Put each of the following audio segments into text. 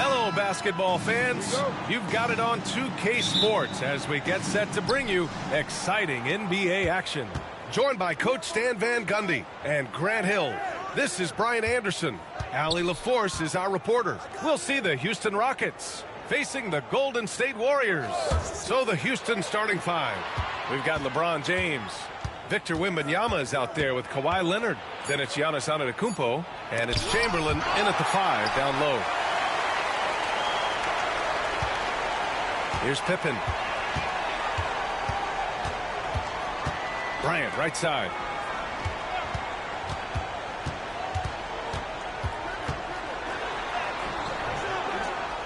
Hello, basketball fans. You've got it on 2K Sports as we get set to bring you exciting NBA action. Joined by Coach Stan Van Gundy and Grant Hill, this is Brian Anderson. Allie LaForce is our reporter. We'll see the Houston Rockets facing the Golden State Warriors. So the Houston starting five. We've got LeBron James. Victor Wembanyama is out there with Kawhi Leonard. Then it's Giannis Antetokounmpo, and it's Chamberlain in at the five down low. Here's Pippen. Bryant, right side.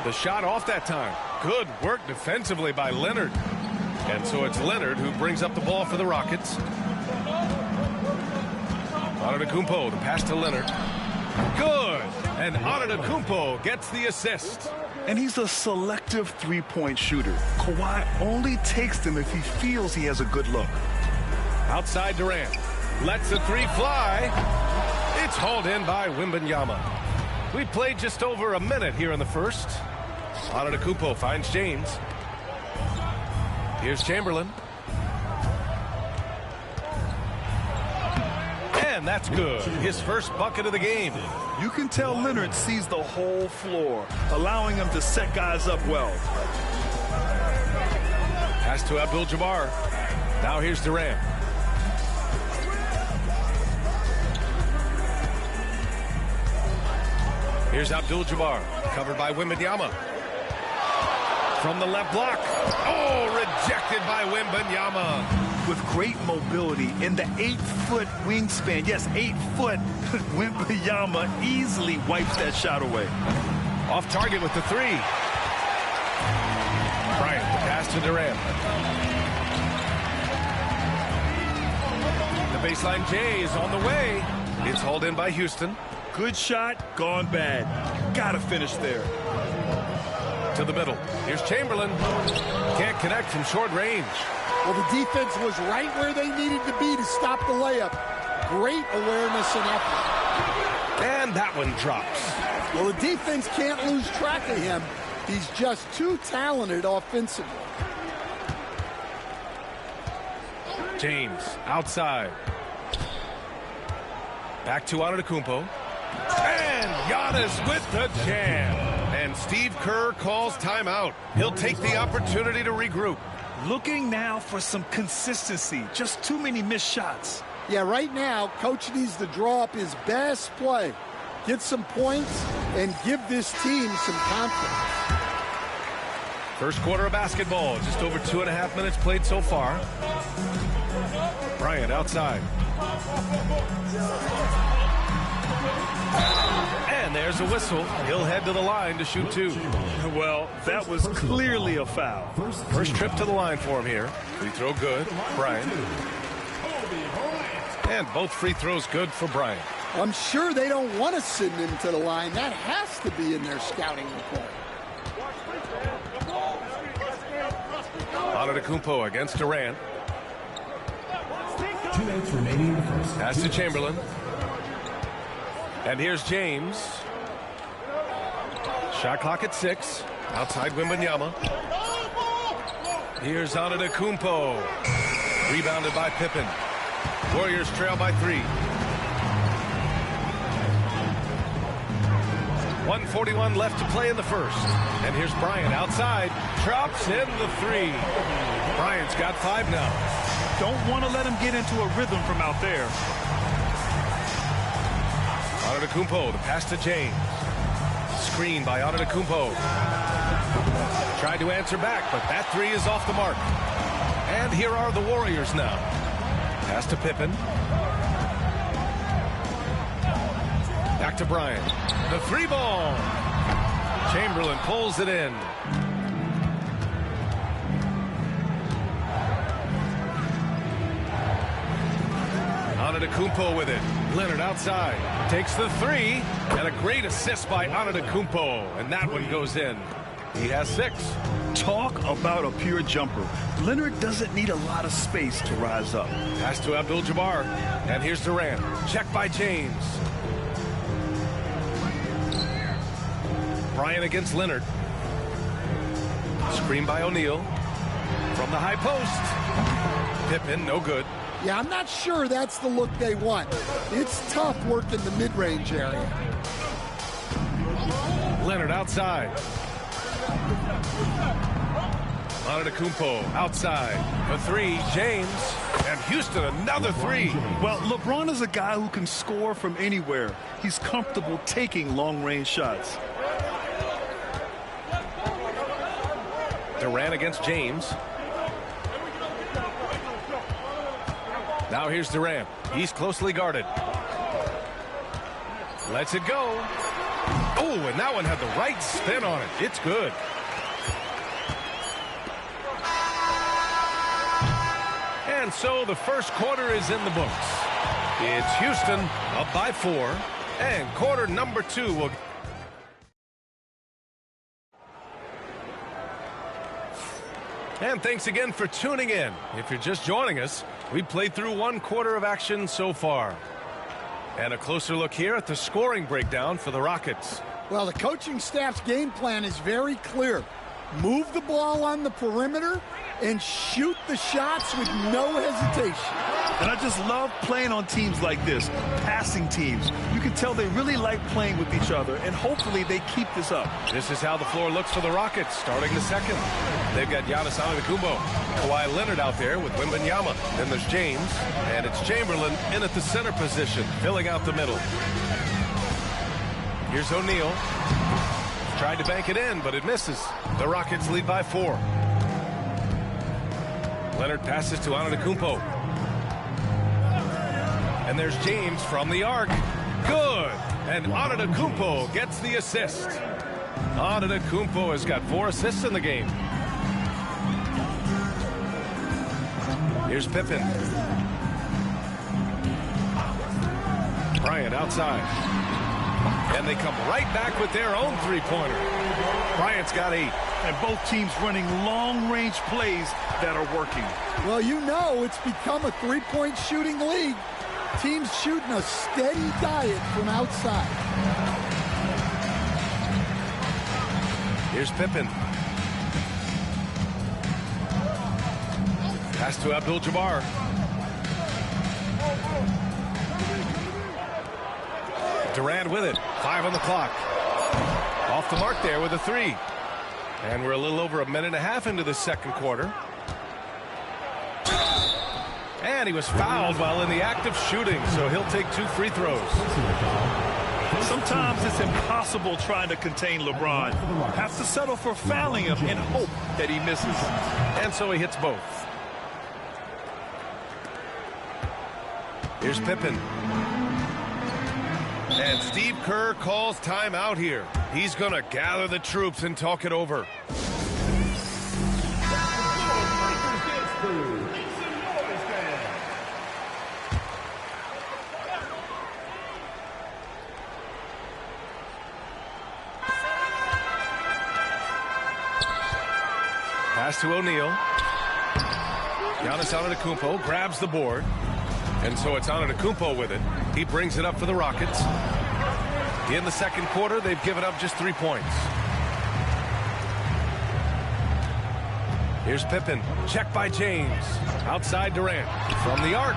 The shot off that time. Good work defensively by Leonard. And so it's Leonard who brings up the ball for the Rockets. Antetokounmpo, the pass to Leonard. Good! And Antetokounmpo gets the assist. And he's a selective three-point shooter. Kawhi only takes them if he feels he has a good look. Outside Durant. Lets the three fly. It's hauled in by Wembanyama. We played just over a minute here in the first. Antetokounmpo finds James. Here's Chamberlain. And that's good. His first bucket of the game. You can tell Leonard sees the whole floor, allowing him to set guys up well. Pass to Abdul-Jabbar. Now here's Durant. Here's Abdul-Jabbar, covered by Wembanyama. From the left block. Oh, rejected by Wembanyama. With great mobility in the 8-foot wingspan, yes, 8 foot, Wembanyama easily wipes that shot away. Off target with the three. Bryant, the pass to Durant. The baseline J is on the way. It's hauled in by Houston. Good shot, gone bad. Gotta finish there. To the middle. Here's Chamberlain. Can't connect from short range. Well, the defense was right where they needed to be to stop the layup. Great awareness and effort. And that one drops. Well, the defense can't lose track of him. He's just too talented offensively. James, outside. Back to Antetokounmpo. And Giannis with the jam. And Steve Kerr calls timeout. He'll take the opportunity to regroup. Looking now for some consistency. Just too many missed shots. Yeah, right now, Coach needs to draw up his best play. Get some points and give this team some confidence. First quarter of basketball. Just over 2.5 minutes played so far. Bryant outside. And there's a whistle. He'll head to the line to shoot two. Well, that was clearly a foul. First trip to the line for him here. Free throw good. Bryant. And both free throws good for Bryant. I'm sure they don't want to send him to the line. That has to be in their scouting report. Antetokounmpo against Durant. 2 minutes remaining in the first. Pass to Chamberlain. And here's James. Shot clock at 6. Outside Wembanyama. Here's Antetokounmpo. Rebounded by Pippen. Warriors trail by 3. 1:41 left to play in the first. And here's Bryant outside. Drops in the 3. Bryant's got 5 now. Don't want to let him get into a rhythm from out there. Antetokounmpo, the pass to James. Screen by Antetokounmpo. Tried to answer back, but that 3 is off the mark. And here are the Warriors now. Pass to Pippen. Back to Bryant. The 3 ball. Chamberlain pulls it in. Antetokounmpo with it. Leonard outside. Takes the 3. And a great assist by Antetokounmpo. And that one goes in. He has 6. Talk about a pure jumper. Leonard doesn't need a lot of space to rise up. Pass to Abdul-Jabbar. And here's Durant. Check by James. Bryant against Leonard. Screen by O'Neal. From the high post. Pippen, no good. Yeah, I'm not sure that's the look they want. It's tough working the mid-range area. Leonard outside. Antetokounmpo outside. The 3, James. And Houston, another 3. Well, LeBron is a guy who can score from anywhere. He's comfortable taking long-range shots. Durant against James. Now here's Durant. He's closely guarded. Lets it go. Oh, and that one had the right spin on it. It's good. And so the first quarter is in the books. It's Houston up by 4. And quarter number 2 will... And thanks again for tuning in. If you're just joining us, we've played through 1 quarter of action so far. And a closer look here at the scoring breakdown for the Rockets. Well, the coaching staff's game plan is very clear. Move the ball on the perimeter and shoot the shots with no hesitation. And I just love playing on teams like this, passing teams. You can tell they really like playing with each other, and hopefully they keep this up. This is how the floor looks for the Rockets starting the second. They've got Giannis Antetokounmpo, Kawhi Leonard out there with Wembanyama. Then there's James, and it's Chamberlain in at the center position, filling out the middle. Here's O'Neal. Tried to bank it in, but it misses. The Rockets lead by 4. Leonard passes to Antetokounmpo. And there's James from the arc. Good. And Antetokounmpo gets the assist. Antetokounmpo has got 4 assists in the game. Here's Pippen. Bryant outside. And they come right back with their own 3-pointer. Bryant's got 8. And both teams running long-range plays that are working. Well, you know it's become a 3-point shooting league. Teams shooting a steady diet from outside. Here's Pippen. Pass to Abdul-Jabbar. Durant with it. 5 on the clock. Off the mark there with a 3. And we're a little over a minute and a half into the second quarter. And he was fouled while in the act of shooting, so he'll take 2 free throws. Sometimes it's impossible trying to contain LeBron. Have to settle for fouling him and hope that he misses. And so he hits both. Here's Pippen. And Steve Kerr calls timeout here. He's going to gather the troops and talk it over. Pass to O'Neal. Giannis Antetokounmpo grabs the board. And so it's Antetokounmpo with it. He brings it up for the Rockets. In the second quarter, they've given up just 3 points. Here's Pippen. Check by James. Outside Durant. From the arc.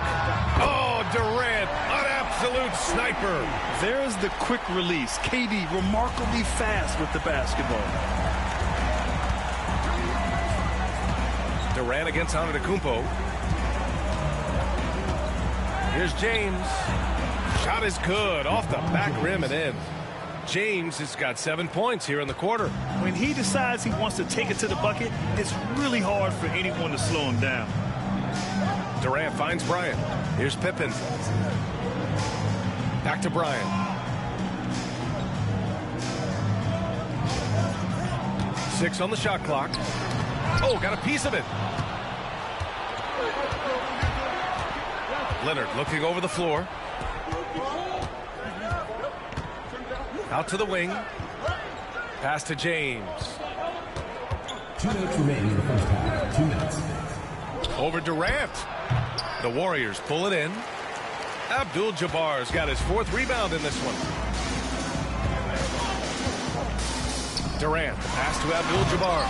Oh, Durant. An absolute sniper. There's the quick release. KD remarkably fast with the basketball. Durant against Antetokounmpo. Here's James. Shot is good. Off the back rim and in. James has got 7 points here in the quarter. When he decides he wants to take it to the bucket, it's really hard for anyone to slow him down. Durant finds Bryant. Here's Pippen. Back to Bryant. Six on the shot clock. Oh, got a piece of it. Leonard looking over the floor. Out to the wing. Pass to James. 2 minutes remaining in the first half. 2 minutes. Over Durant. The Warriors pull it in. Abdul-Jabbar's got his 4th rebound in this one. Durant, pass to Abdul-Jabbar.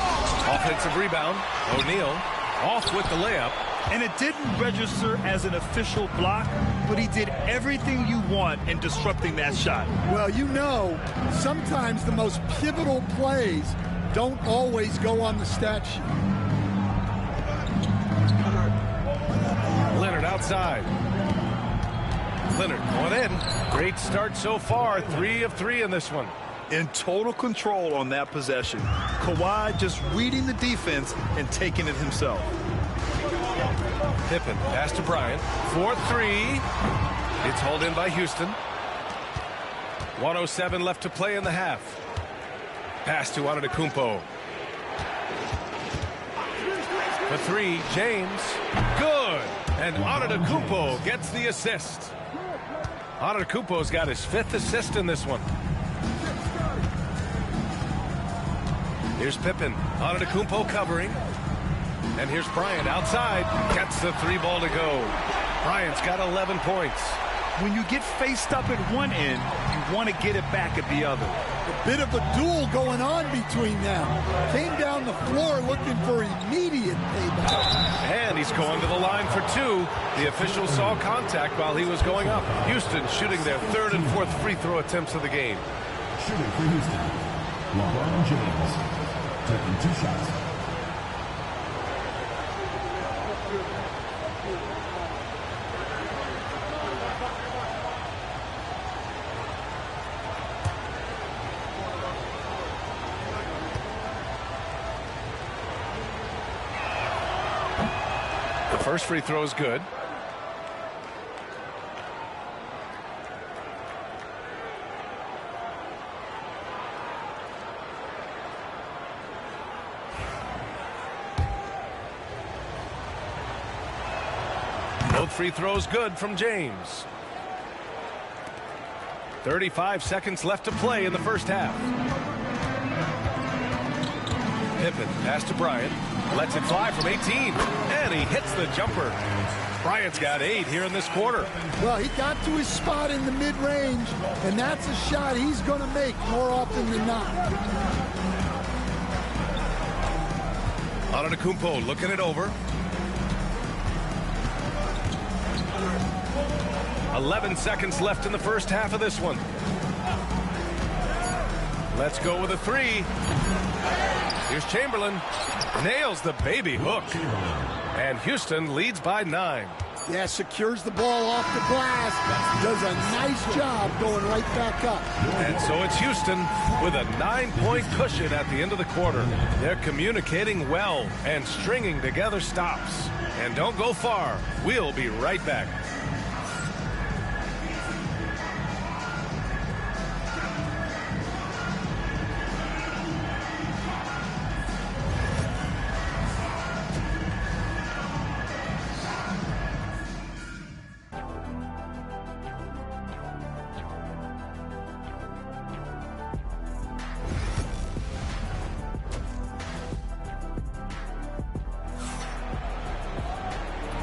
Offensive rebound. O'Neal off with the layup. And it didn't register as an official block, but he did everything you want in disrupting that shot. Well, you know, sometimes the most pivotal plays don't always go on the stat sheet. Leonard outside. Leonard going in. Great start so far. 3 of 3 in this one. In total control on that possession. Kawhi just reading the defense and taking it himself. Pippen, pass to Bryant. 4-3. It's hauled in by Houston. 1:07 left to play in the half. Pass to Antetokounmpo. For 3, James. Good. And Antetokounmpo gets the assist. Antetokounmpo's got his 5th assist in this one. Here's Pippen. Antetokounmpo covering. And here's Bryant outside. Gets the 3 ball to go. Bryant's got 11 points. When you get faced up at one end, you want to get it back at the other. A bit of a duel going on between them. Came down the floor looking for immediate payback. And he's going to the line for 2. The official saw contact while he was going up. Houston shooting their 3rd and 4th free throw attempts of the game. Shooting for Houston. LeBron James. Taking 2 shots. The first free throw is good. Both free throws good from James. 35 seconds left to play in the first half. Pippen, pass to Bryant. Lets it fly from 18. And he hits the jumper. Bryant's got 8 here in this quarter. Well, he got to his spot in the mid-range, and that's a shot he's going to make more often than not. Antetokounmpo looking it over. 11 seconds left in the first half of this one. Let's go with a 3. Here's Chamberlain. Nails the baby hook. And Houston leads by 9. Yeah, secures the ball off the glass. Does a nice job going right back up. And so it's Houston with a 9-point cushion at the end of the quarter. They're communicating well and stringing together stops. And don't go far. We'll be right back.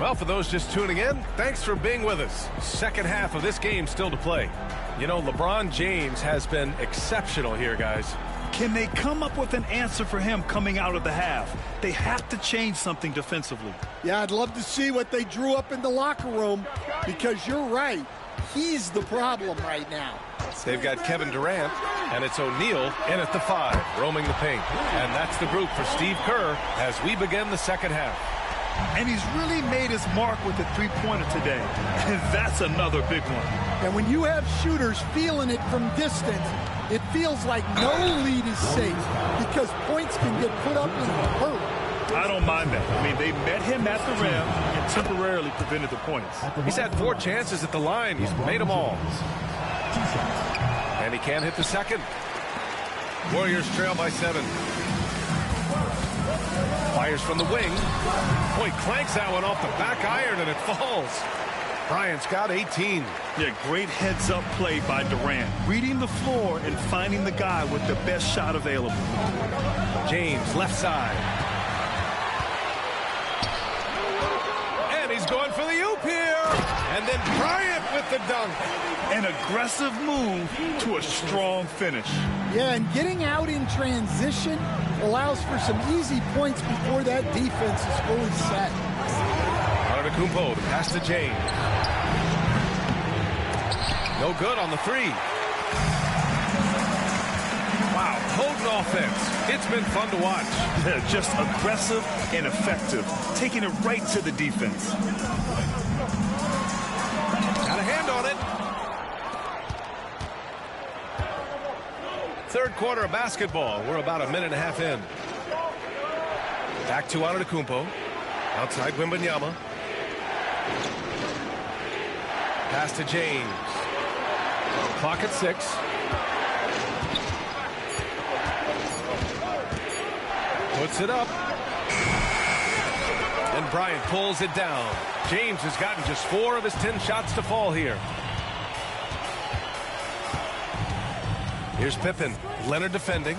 Well, for those just tuning in, thanks for being with us. Second half of this game still to play. You know, LeBron James has been exceptional here, guys. Can they come up with an answer for him coming out of the half? They have to change something defensively. Yeah, I'd love to see what they drew up in the locker room, because you're right. He's the problem right now. They've got Kevin Durant, and it's O'Neal in at the 5, roaming the paint. And that's the group for Steve Kerr as we begin the second half. And he's really made his mark with the three-pointer today. And that's another big one. And when you have shooters feeling it from distance, it feels like no lead is safe, because points can get put up in a hurry. I don't mind that. I mean, they met him at the rim and temporarily prevented the points. He's had 4 chances at the line. He's made them all. And he can't hit the second. Warriors trail by 7. Fires from the wing. Boy, clanks that one off the back iron, and it falls. Bryant's got 18. Yeah, great heads-up play by Durant. Reading the floor and finding the guy with the best shot available. James, left side. And he's going for the oop here. And then Bryant with the dunk. An aggressive move to a strong finish. Yeah, and getting out in transition allows for some easy points before that defense is fully set. Antetokounmpo, the pass to James. No good on the 3. Wow, potent offense. It's been fun to watch. Yeah, just aggressive and effective, taking it right to the defense. Got a hand on it. Third quarter of basketball. We're about a minute and a half in. Back to Antetokounmpo. Outside Wembanyama. Pass to James. Clock at 6. Puts it up. And Bryant pulls it down. James has gotten just 4 of his 10 shots to fall here. Here's Pippen. Leonard defending.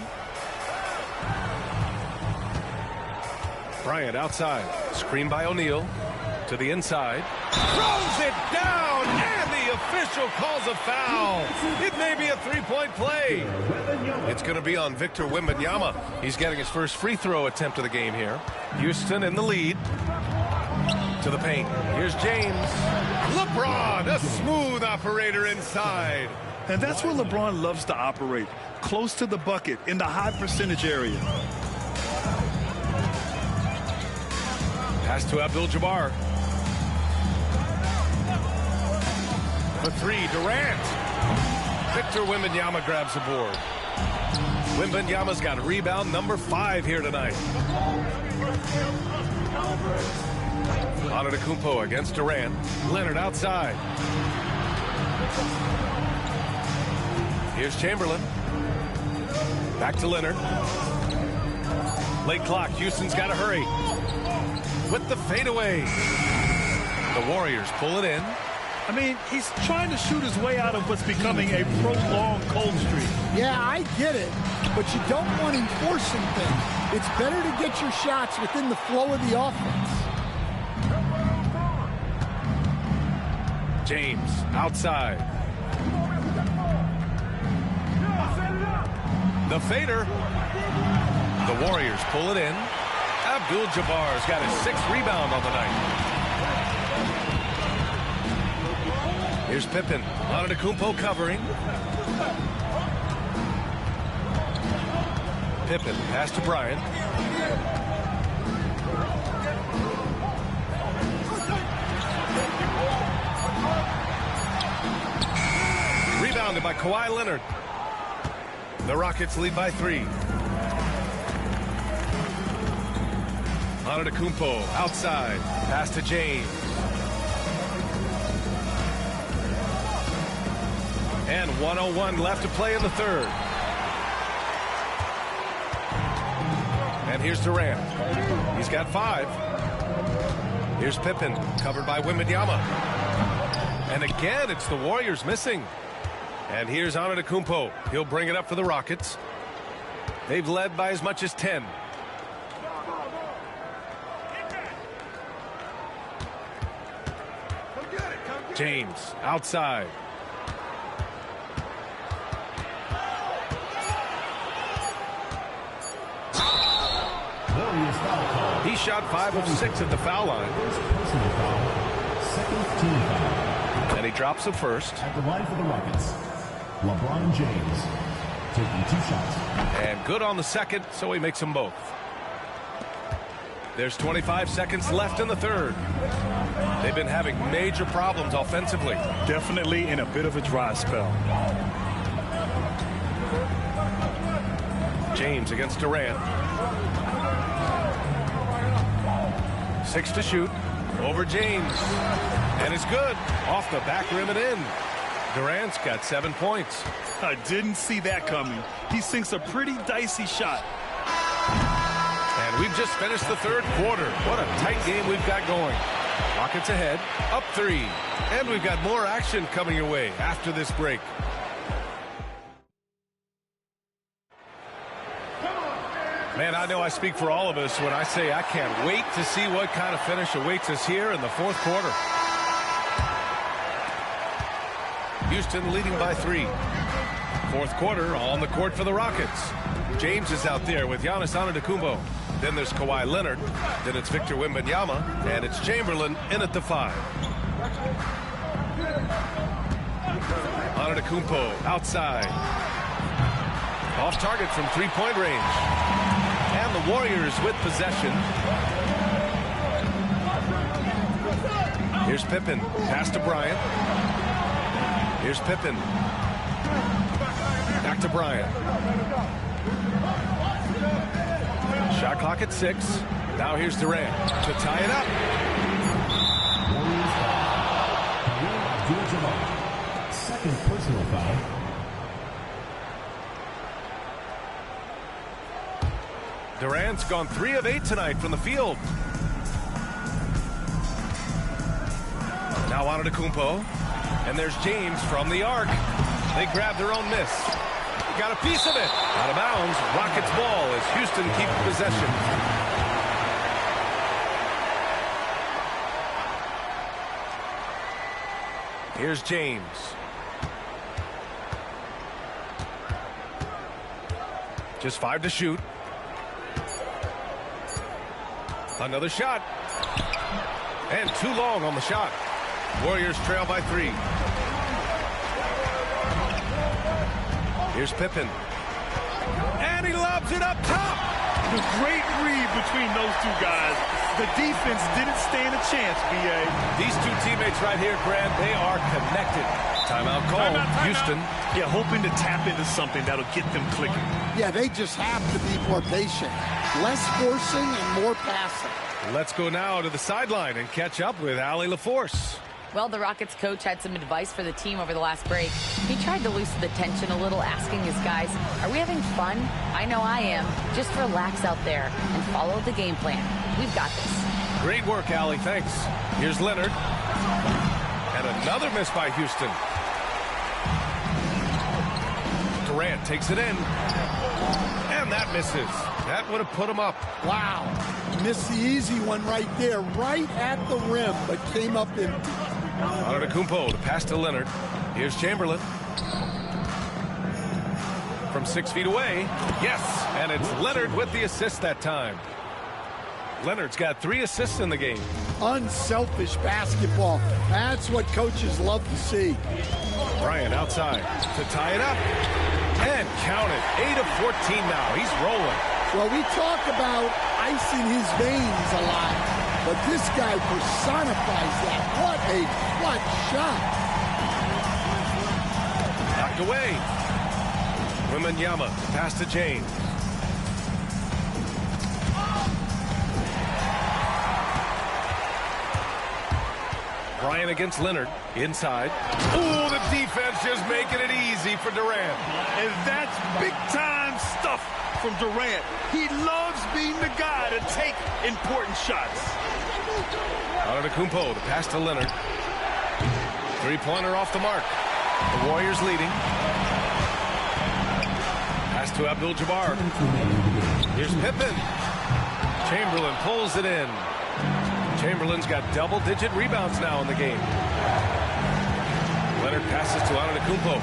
Bryant outside. Screen by O'Neal. To the inside. Throws it down, and the official calls a foul. It may be a 3-point play. It's going to be on Victor Wembanyama. He's getting his first free throw attempt of the game here. Houston in the lead. To the paint. Here's James. LeBron, a smooth operator inside. And that's where LeBron loves to operate, close to the bucket in the high percentage area. Pass to Abdul-Jabbar. The 3, Durant. Victor Wembanyama grabs the board. Wembanyama's got rebound number 5 here tonight. Antetokounmpo against Durant. Leonard outside. Here's Chamberlain. Back to Leonard. Late clock. Houston's got to hurry. With the fadeaway. The Warriors pull it in. I mean, he's trying to shoot his way out of what's becoming a prolonged cold streak. Yeah, I get it, but you don't want him forcing things. It's better to get your shots within the flow of the offense. James outside. The fader. The Warriors pull it in. Abdul-Jabbar's got his 6th rebound on the night. Here's Pippen. Antetokounmpo covering. Pippen, pass to Bryant. Rebounded by Kawhi Leonard. The Rockets lead by 3. Antetokounmpo outside. Pass to James. And 1:01 left to play in the third. And here's Durant. He's got 5. Here's Pippen, covered by Wembanyama. And again, it's the Warriors missing. And here's Antetokounmpo. He'll bring it up for the Rockets. They've led by as much as 10. James outside. He shot 5 of 6 at the foul line. Personal foul. Second team foul. And he drops the first. At the line for the Rockets, LeBron James taking 2 shots. And good on the second, so he makes them both. There's 25 seconds left in the third. They've been having major problems offensively. Definitely in a bit of a dry spell. James against Durant. 6 to shoot. Over James. And it's good. Off the back rim and in. Durant's got 7 points. I didn't see that coming. He sinks a pretty dicey shot. And we've just finished the third quarter. What a tight game we've got going. Rockets ahead, up 3. And we've got more action coming your way after this break. Man, I know I speak for all of us when I say I can't wait to see what kind of finish awaits us here in the fourth quarter. Houston leading by 3. Fourth quarter on the court for the Rockets. James is out there with Giannis Antetokounmpo. Then there's Kawhi Leonard. Then it's Victor Wembanyama. And it's Chamberlain in at the 5. Antetokounmpo outside. Off target from 3-point range. And the Warriors with possession. Here's Pippen. Pass to Bryant. Here's Pippen. Back to Bryant. Shot clock at 6. Now here's Durant to tie it up. Warriors foul. Second personal foul. Durant's gone 3 of 8 tonight from the field. Now Antetokounmpo. And there's James from the arc. They grab their own miss. Got a piece of it. Out of bounds. Rockets ball as Houston keeps possession. Here's James. Just 5 to shoot. Another shot. And too long on the shot. Warriors trail by 3. Here's Pippen. And he lobs it up top. The great read between those two guys. The defense didn't stand a chance, B.A. These two teammates right here, Grant, they are connected. Timeout call. Houston. Yeah, hoping to tap into something that'll get them clicking. Yeah, they just have to be more patient. Less forcing and more passing. Let's go now to the sideline and catch up with Allie LaForce. Well, the Rockets coach had some advice for the team over the last break. He tried to loosen the tension a little, asking his guys, are we having fun? I know I am. Just relax out there and follow the game plan. We've got this. Great work, Allie. Thanks. Here's Leonard. And another miss by Houston. Durant takes it in. And that misses. That would have put him up. Wow. Missed the easy one right there, right at the rim, but came up empty. Antetokounmpo to pass to Leonard. Here's Chamberlain. From 6 feet away. Yes, and it's Leonard with the assist that time. Leonard's got 3 assists in the game. Unselfish basketball. That's what coaches love to see. Bryant outside to tie it up. And count it. 8 of 14 now. He's rolling. Well, we talk about ice in his veins a lot, but this guy personifies that. What a clutch shot. Knocked away. Wembanyama pass to James. Bryant against Leonard. Inside. Ooh, the defense just making it easy for Durant. And that's big-time stuff from Durant. He loves being the guy to take important shots. Antetokounmpo to pass to Leonard. 3-pointer off the mark. The Warriors leading. Pass to Abdul-Jabbar. Here's Pippen. Chamberlain pulls it in. Chamberlain's got double-digit rebounds now in the game. Leonard passes to Antetokounmpo.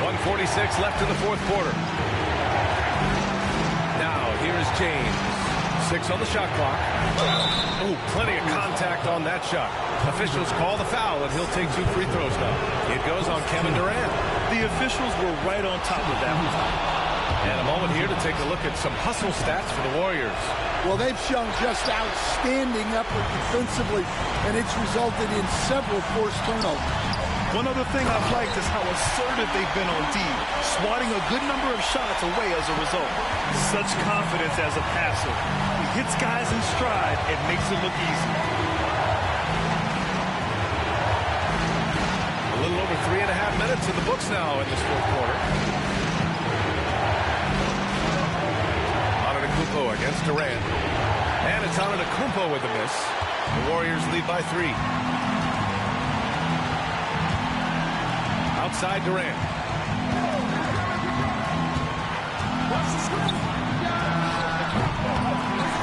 1:46 left in the fourth quarter. Now, here's James. 6 on the shot clock. Oh, plenty of contact on that shot. Officials call the foul, and he'll take 2 free throws now. It goes on Kevin Durant. The officials were right on top of that one. And a moment here to take a look at some hustle stats for the Warriors. Well, they've shown just outstanding effort defensively, and it's resulted in several forced turnovers. One other thing I've liked is how assertive they've been on D, swatting a good number of shots away as a result. Such confidence as a passer. He hits guys in stride and makes it look easy. A little over 3.5 minutes in the books now in this fourth quarter. Antetokounmpo against Durant. And it's Antetokounmpo with the miss. The Warriors lead by 3. Outside Durant.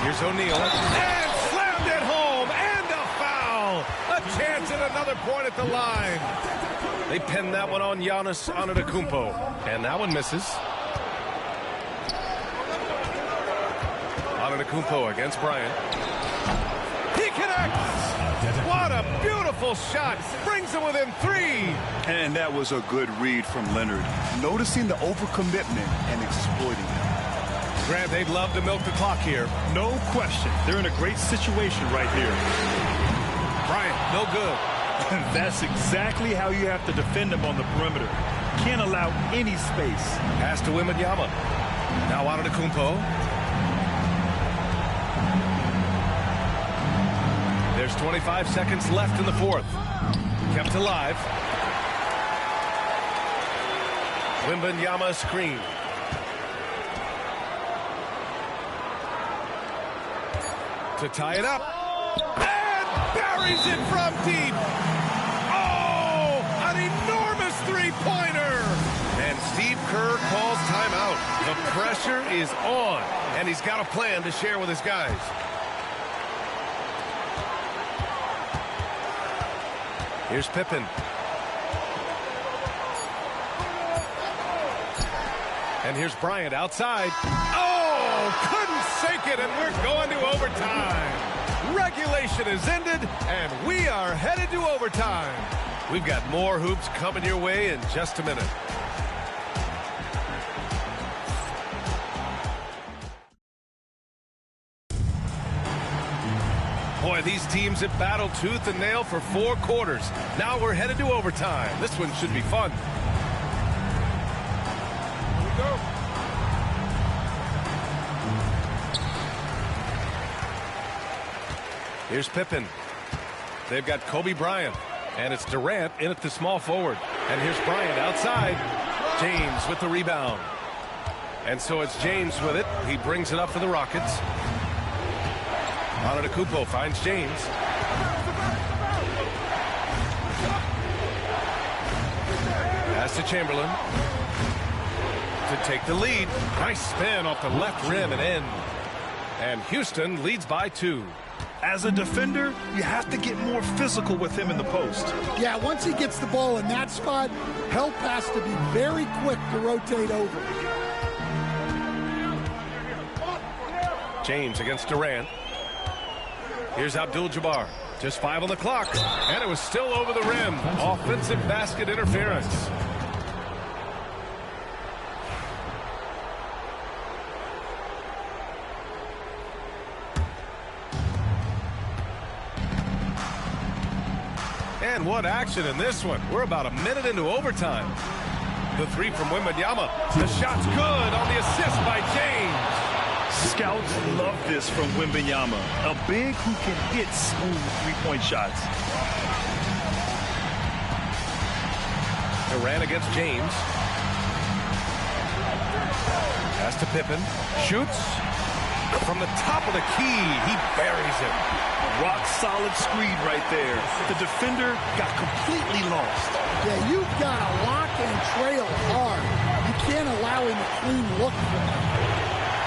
Here's O'Neal. And slammed it home. And a foul. A chance at another point at the line. They pinned that one on Giannis Antetokounmpo. And that one misses. Antetokounmpo against Bryant. He connects. What a beautiful shot. Brings them within 3. And that was a good read from Leonard. Noticing the overcommitment and exploiting it. Grant, they'd love to milk the clock here. No question. They're in a great situation right here. Bryant, no good. That's exactly how you have to defend them on the perimeter. Can't allow any space. Pass to Wembanyama. Now Antetokounmpo. There's 25 seconds left in the fourth. Kept alive. Wembanyama screen. To tie it up. And buries it from deep. Oh, an enormous three-pointer. And Steve Kerr calls timeout. The pressure is on, and he's got a plan to share with his guys. Here's Pippen. And here's Bryant outside. Oh, couldn't sink it, and we're going to overtime. Regulation is ended, and we are headed to overtime. We've got more hoops coming your way in just a minute. Boy, these teams have battled tooth and nail for 4 quarters. Now we're headed to overtime. This one should be fun. Here we go. Here's Pippen. They've got Kobe Bryant. And it's Durant in at the small forward. And here's Bryant outside. James with the rebound. And so it's James with it. He brings it up for the Rockets. Antetokounmpo finds James. Pass to Chamberlain. To take the lead. Nice spin off the left rim and in. And Houston leads by 2. As a defender, you have to get more physical with him in the post. Yeah, once he gets the ball in that spot, help has to be very quick to rotate over. James against Durant. Here's Abdul-Jabbar. Just 5 on the clock. And it was still over the rim. Offensive basket interference. And what action in this one. We're about a minute into overtime. The 3 from Wembanyama. The shot's good on the assist by James. Scouts love this from Wembanyama, a big who can hit smooth three-point shots. Durant against James. Pass to Pippen. Shoots. From the top of the key, he buries it. Rock-solid screen right there. The defender got completely lost. Yeah, you've got to lock and trail hard. You can't allow him a clean look for him.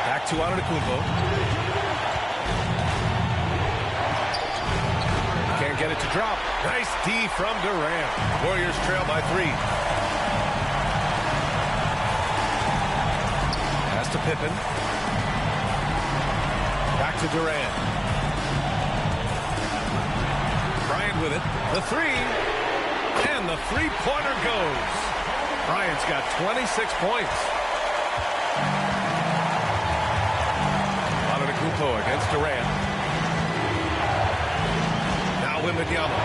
Back to Antetokounmpo. get it to drop. Nice D from Durant. Warriors trail by 3. Pass to Pippen. Back to Durant. Bryant with it. The 3. And the three-pointer goes. Bryant's got 26 points. Antetokounmpo against Durant. Now Wembanyama.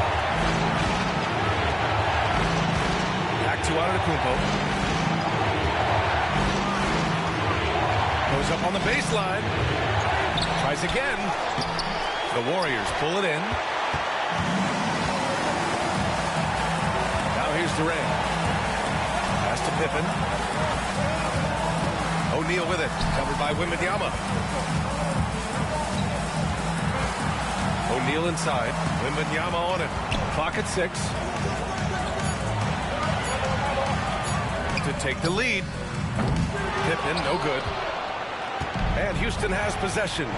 Back to Antetokounmpo. Goes up on the baseline. Tries again. The Warriors pull it in. Now here's Durant. Pass to Pippen. O'Neal with it. Covered by Wembanyama. O'Neal inside. Wembanyama on it. Clock at 6. To take the lead. Pippen, no good. And Houston has possession.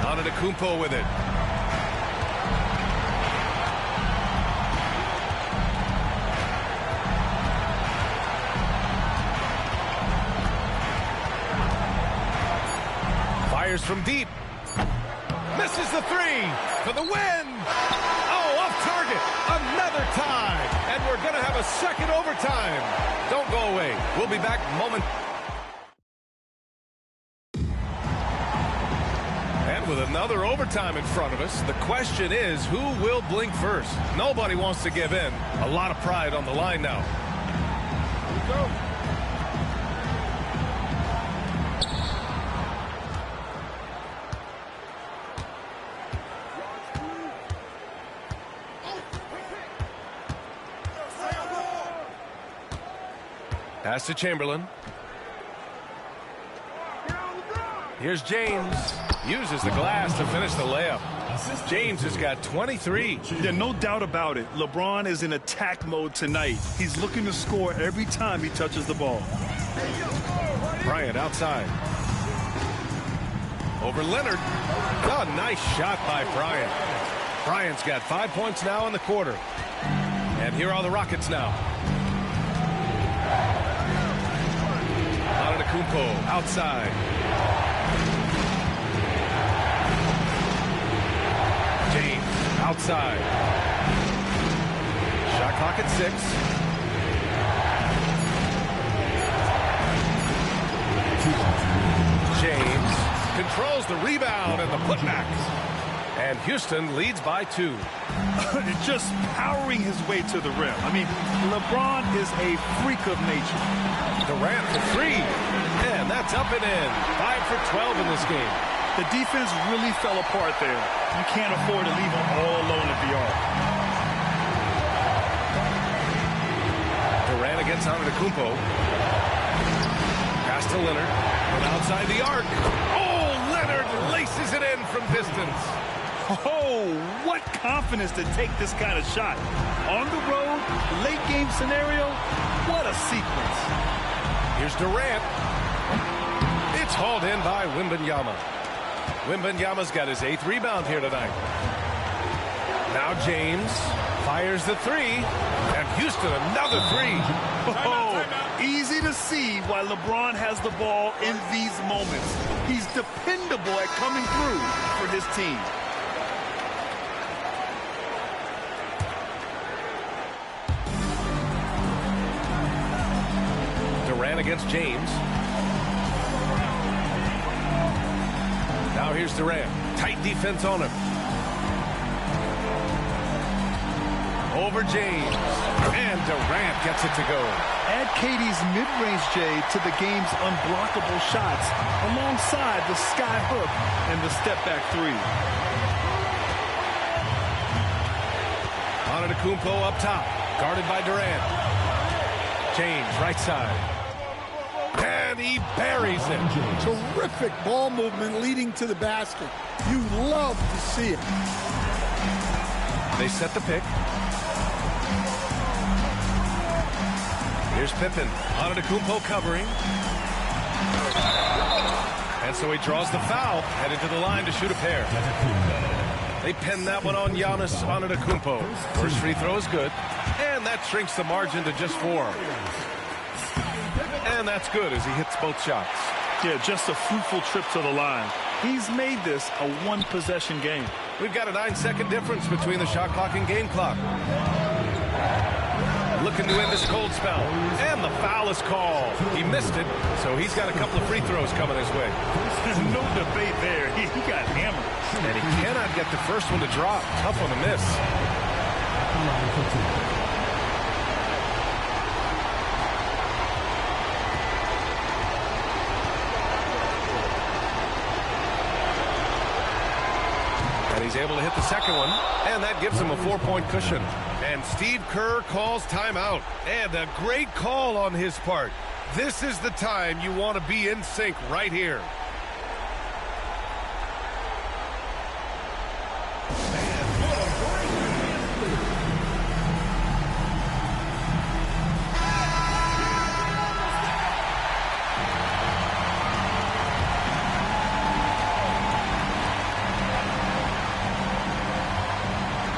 Antetokounmpo with it. Fires from deep. Misses the 3 for the win. Oh, off target. Another tie. And we're going to have a second overtime. Don't go away. We'll be back moment. And with another overtime in front of us, the question is, who will blink first? Nobody wants to give in. A lot of pride on the line now. Here we go. Pass to Chamberlain. Here's James. Uses the glass to finish the layup. James has got 23. Yeah, no doubt about it. LeBron is in attack mode tonight. He's looking to score every time he touches the ball. Bryant outside. Over Leonard. Oh, nice shot by Bryant. Bryant's got 5 points now in the quarter. And here are the Rockets now. Antetokounmpo outside. James outside. Shot clock at 6. James controls the rebound and the putback. And Houston leads by 2. Just powering his way to the rim. I mean, LeBron is a freak of nature. Durant for 3. And that's up and in. 5 for 12 in this game. The defense really fell apart there. You can't afford to leave him all alone at the arc. Durant against Antetokounmpo. Pass to Leonard. From outside the arc. Oh, Leonard laces it in from distance. Oh, what confidence to take this kind of shot. On the road, late game scenario, what a sequence. Here's Durant. It's hauled in by Wembanyama. Wembanyama's got his 8th rebound here tonight. Now James fires the 3. And Houston another 3. Oh, easy to see why LeBron has the ball in these moments. He's dependable at coming through for his team. Durant against James. Now here's Durant. Tight defense on him. Over James. And Durant gets it to go. Add KD's mid-range J to the game's unblockable shots alongside the sky hook and the step-back 3. Antetokounmpo up top. Guarded by Durant. James right side. And he buries it. Terrific ball movement leading to the basket. You love to see it. They set the pick. Here's Pippen. Antetokounmpo covering. And so he draws the foul, headed to the line to shoot a pair. They pin that one on Giannis Antetokounmpo. First free throw is good, and that shrinks the margin to just 4. And that's good as he hits both shots. Yeah, just a fruitful trip to the line. He's made this a one-possession game. We've got a 9-second difference between the shot clock and game clock. Looking to end this cold spell. And the foul is called. He missed it, so he's got a couple of free throws coming his way. There's no debate there. He got hammered. And he cannot get the first one to drop. Tough one to miss. And he's able to hit the second one, and that gives him a 4-point cushion. And Steve Kerr calls timeout. And a great call on his part. This is the time you want to be in sync right here.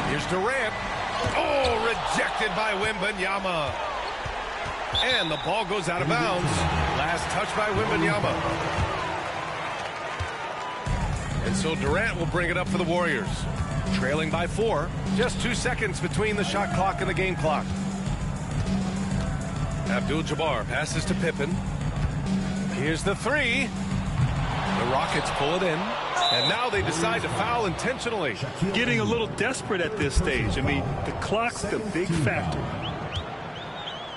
Here's Durant. Oh, rejected by Wembanyama. And the ball goes out of bounds. Last touch by Wembanyama. And so Durant will bring it up for the Warriors. Trailing by 4. Just 2 seconds between the shot clock and the game clock. Abdul-Jabbar passes to Pippen. Here's the 3. The Rockets pull it in. And now they decide to foul intentionally. Getting a little desperate at this stage. I mean, the clock's the big factor.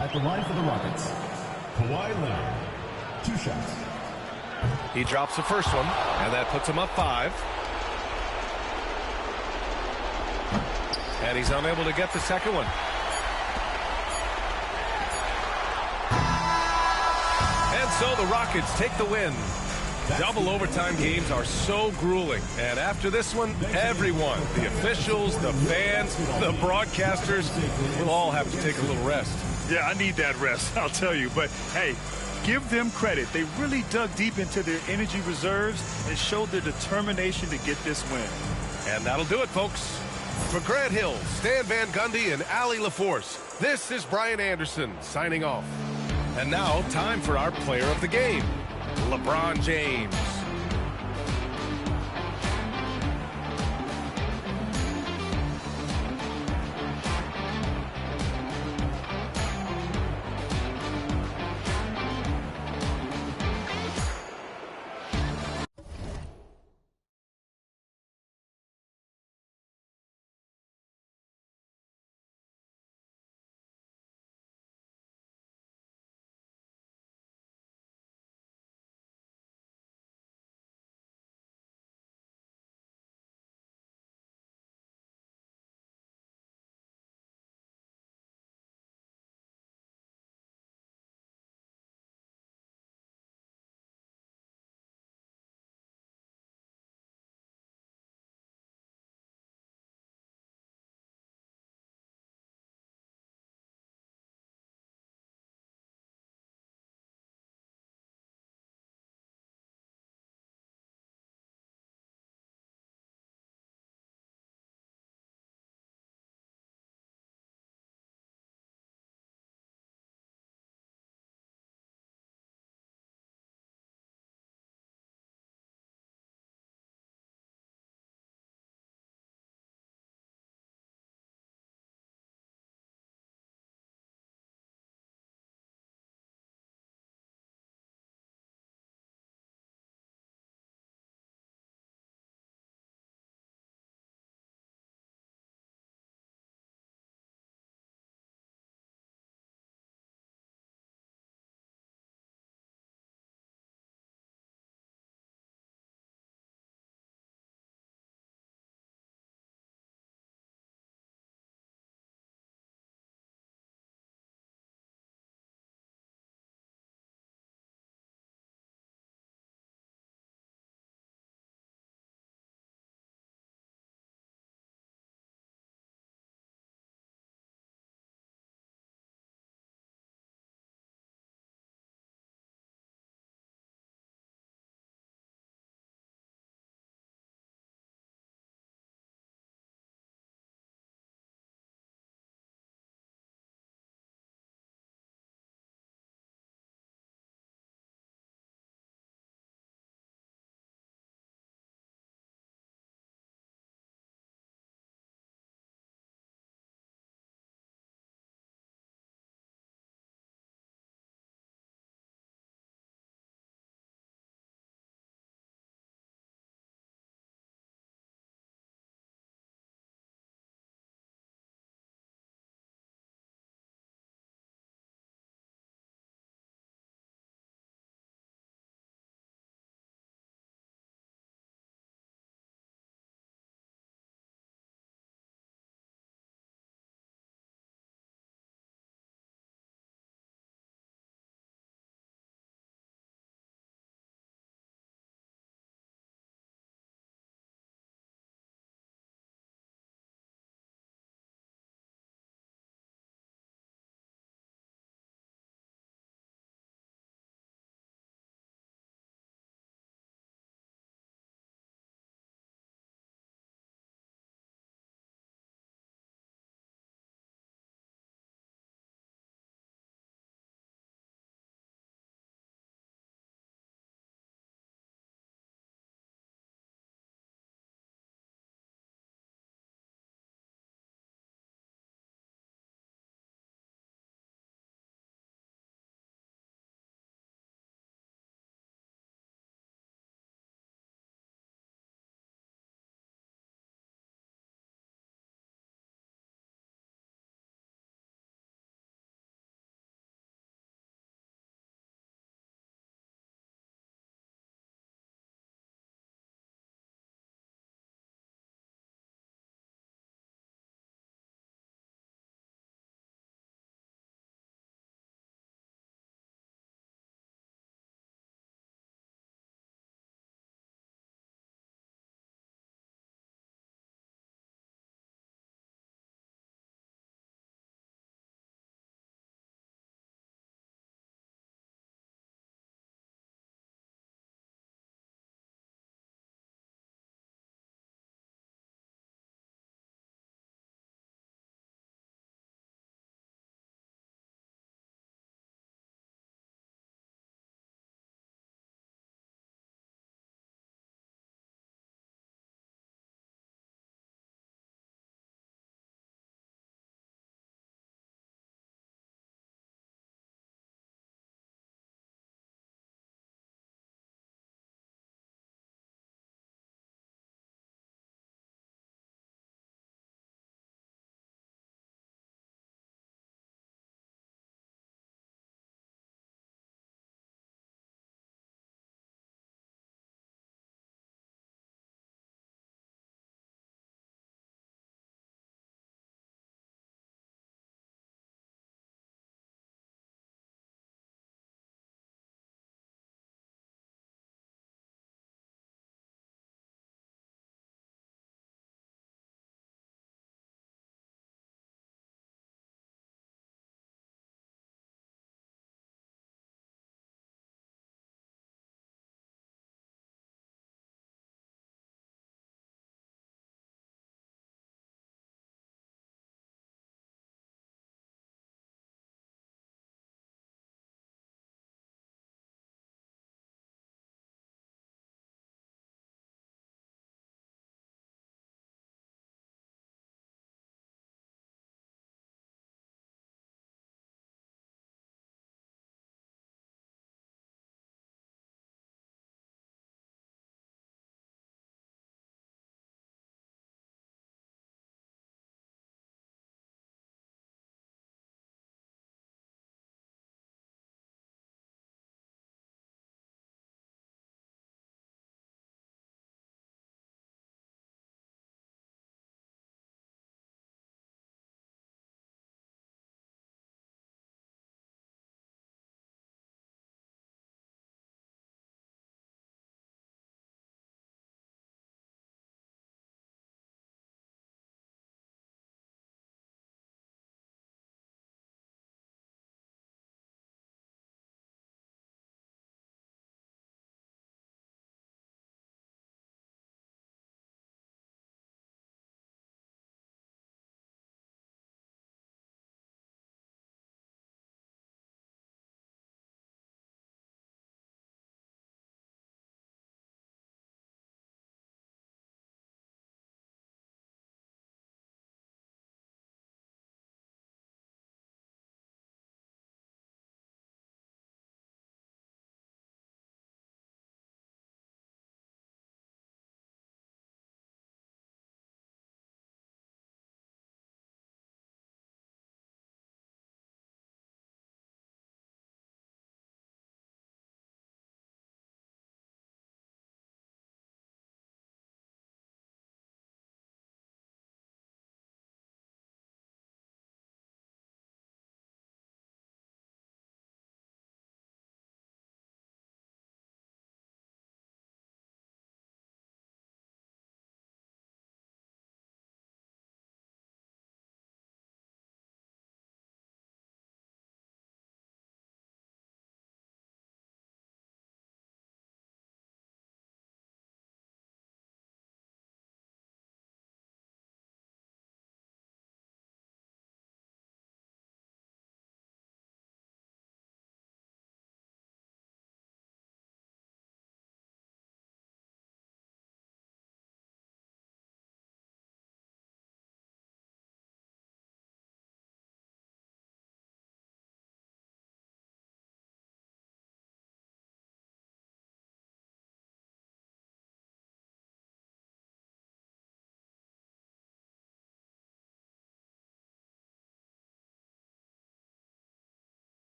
At the line for the Rockets, Kawhi Leonard. 2 shots. He drops the first one, and that puts him up 5. And he's unable to get the second one. And so the Rockets take the win. Double overtime games are so grueling. And after this one, everyone, the officials, the fans, the broadcasters, will all have to take a little rest. Yeah, I need that rest, I'll tell you. But, hey, give them credit. They really dug deep into their energy reserves and showed their determination to get this win. And that'll do it, folks. For Grant Hill, Stan Van Gundy, and Allie LaForce, this is Brian Anderson signing off. And now, time for our player of the game, LeBron James.